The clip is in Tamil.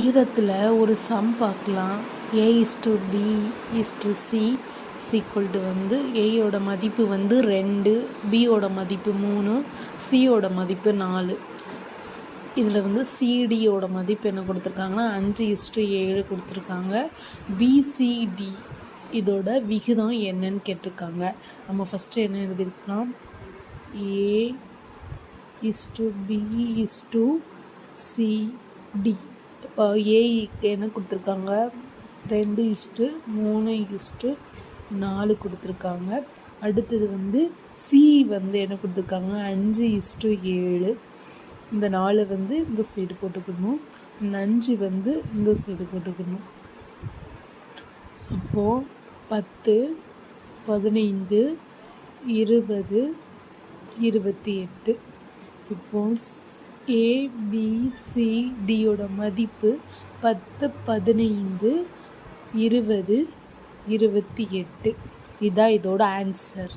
விகிதத்தில் ஒரு சம் பார்க்கலாம். A/B/C வந்து ஏயோட மதிப்பு 2, பியோட மதிப்பு 3, சியோட மதிப்பு 4. இதில் சிடியோட மதிப்பு என்ன கொடுத்துருக்காங்கன்னா 5:7 கொடுத்துருக்காங்க. பிசிடி இதோட விகிதம் என்னன்னு கேட்டிருக்காங்க. நம்ம ஃபஸ்ட்டு என்ன எழுதியிருக்கலாம், A/B/CD. இப்போ ஏக்கு என்ன கொடுத்துருக்காங்க, 2:3:4 கொடுத்துருக்காங்க. அடுத்தது சி என்ன கொடுத்துருக்காங்க, 5:7. இந்த 4 இந்த சைடு போட்டுக்கணும், இந்த 5 இந்த சைடு போட்டுக்கணும். அப்போது 10, 15, 20, 28. இப்போது ABCDயோட மதிப்பு 10, 15, 20, 28. இதுதான் இதோட ஆன்சர்.